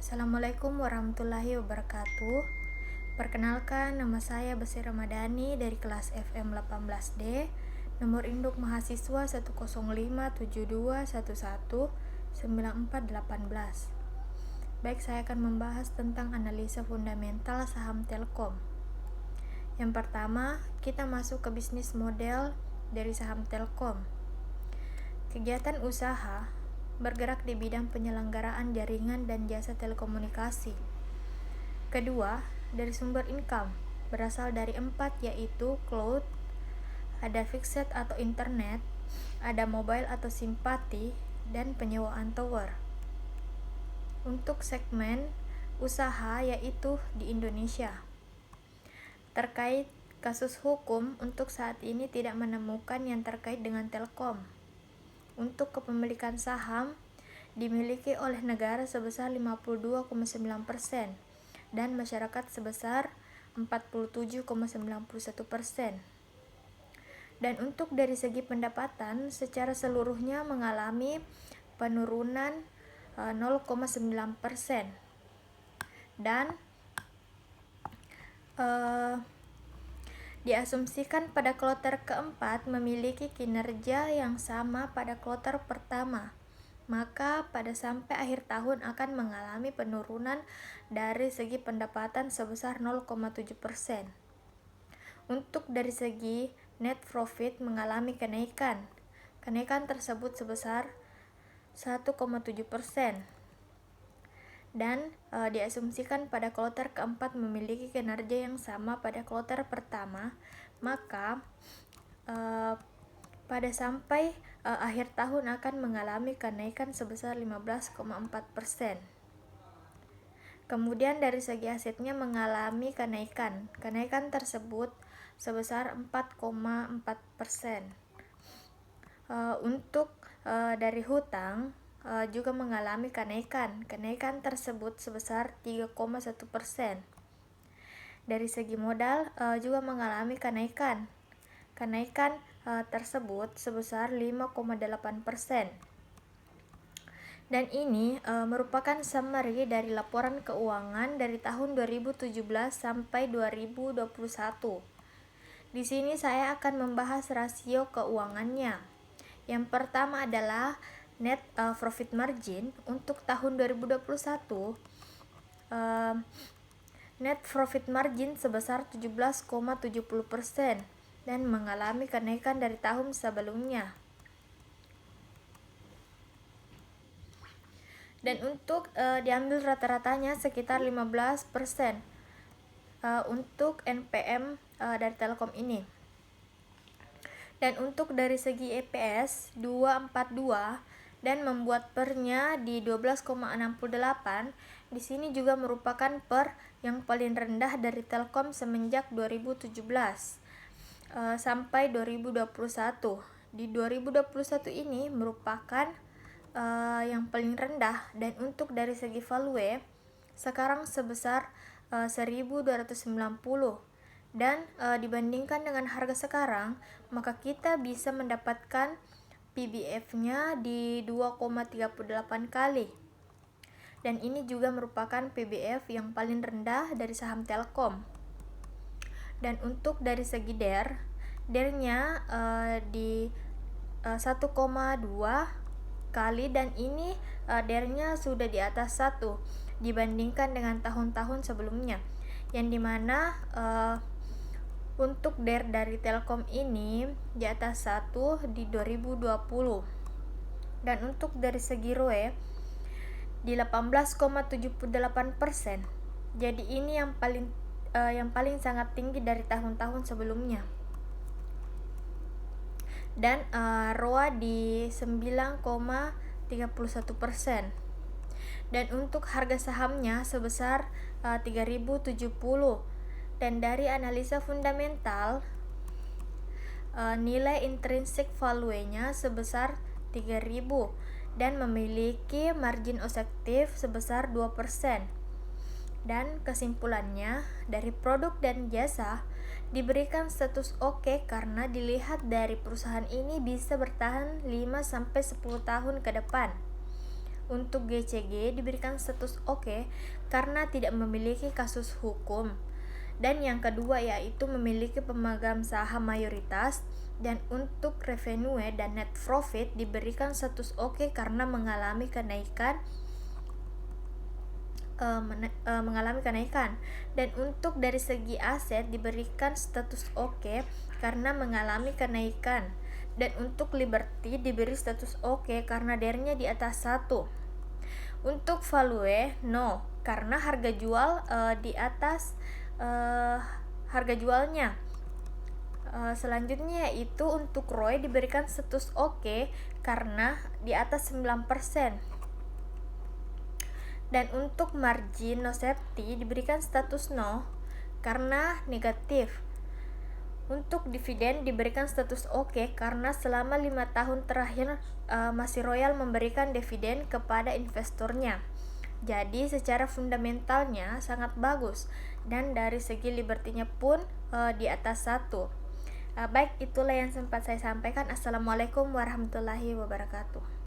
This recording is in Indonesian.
Assalamualaikum warahmatullahi wabarakatuh. Perkenalkan, nama saya Basir Ramadhani dari kelas FM 18D, nomor induk mahasiswa 10572119418. Baik, saya akan membahas tentang analisa fundamental saham Telkom. Yang pertama, kita masuk ke bisnis model dari saham Telkom. Kegiatan usaha bergerak di bidang penyelenggaraan jaringan dan jasa telekomunikasi. Kedua, dari sumber income berasal dari 4, yaitu cloud, ada fixed atau internet, ada mobile atau simpati, dan penyewaan tower. Untuk segmen usaha yaitu di Indonesia. Terkait kasus hukum, untuk saat ini tidak menemukan yang terkait dengan Telkom. Untuk kepemilikan saham dimiliki oleh negara sebesar 52,9% dan masyarakat sebesar 47,91%. Dan untuk dari segi pendapatan, secara seluruhnya mengalami penurunan 0,9%. Dan diasumsikan pada kloter keempat memiliki kinerja yang sama pada kloter pertama, maka pada sampai akhir tahun akan mengalami penurunan dari segi pendapatan sebesar 0,7%. Untuk dari segi net profit mengalami kenaikan tersebut sebesar 1,7%. Dan diasumsikan pada kloter keempat memiliki kinerja yang sama pada kloter pertama, maka pada sampai akhir tahun akan mengalami kenaikan sebesar 15,4%. Kemudian dari segi asetnya mengalami kenaikan tersebut sebesar 4,4%. Untuk dari hutang juga mengalami kenaikan tersebut sebesar 3,1%. Dari segi modal juga mengalami kenaikan tersebut sebesar 5,8%. Dan ini merupakan summary dari laporan keuangan dari tahun 2017 sampai 2021. Di sini saya akan membahas rasio keuangannya. Yang pertama adalah net profit margin. Untuk tahun 2021 net profit margin sebesar 17,70% dan mengalami kenaikan dari tahun sebelumnya. Dan untuk diambil rata-ratanya sekitar 15% untuk NPM dari Telkom ini. Dan untuk dari segi EPS 242 dan membuat pernya di 12,68. Di sini juga merupakan per yang paling rendah dari Telkom semenjak 2017 sampai 2021. Di 2021 ini merupakan yang paling rendah. Dan untuk dari segi value sekarang sebesar 1.290. Dan dibandingkan dengan harga sekarang, maka kita bisa mendapatkan PBF-nya di 2,38 kali. Dan ini juga merupakan PBF yang paling rendah dari saham Telkom. Dan untuk dari segi DER-nya di 1,2 kali, dan ini DER-nya sudah di atas 1 dibandingkan dengan tahun-tahun sebelumnya, yang dimana untuk DER dari Telkom ini di atas 1 di 2020. Dan untuk dari segi ROE di 18,78%. Jadi ini yang paling sangat tinggi dari tahun-tahun sebelumnya. Dan ROA di 9,31%. Dan untuk harga sahamnya sebesar 3.070. Dan dari analisa fundamental nilai intrinsic value-nya sebesar 3.000 dan memiliki margin efektif sebesar 2%. Dan kesimpulannya, dari produk dan jasa diberikan status oke karena dilihat dari perusahaan ini bisa bertahan 5-10 tahun ke depan. Untuk GCG diberikan status oke karena tidak memiliki kasus hukum. Dan yang kedua yaitu memiliki pemegang saham mayoritas. Dan untuk revenue dan net profit diberikan status oke karena mengalami kenaikan. Dan untuk dari segi aset diberikan status oke karena mengalami kenaikan. Dan untuk Liberty diberi status oke karena DER-nya di atas 1. Untuk value no karena harga jual di atas harga jualnya. Selanjutnya yaitu untuk ROE diberikan status oke karena di atas 9%. Dan untuk margin no safety diberikan status no karena negatif. Untuk dividen diberikan status oke karena selama 5 tahun terakhir masih Royal memberikan dividen kepada investornya. Jadi secara fundamentalnya sangat bagus dan dari segi Liberty-nya pun di atas 1. Baik, itulah yang sempat saya sampaikan. Assalamualaikum warahmatullahi wabarakatuh.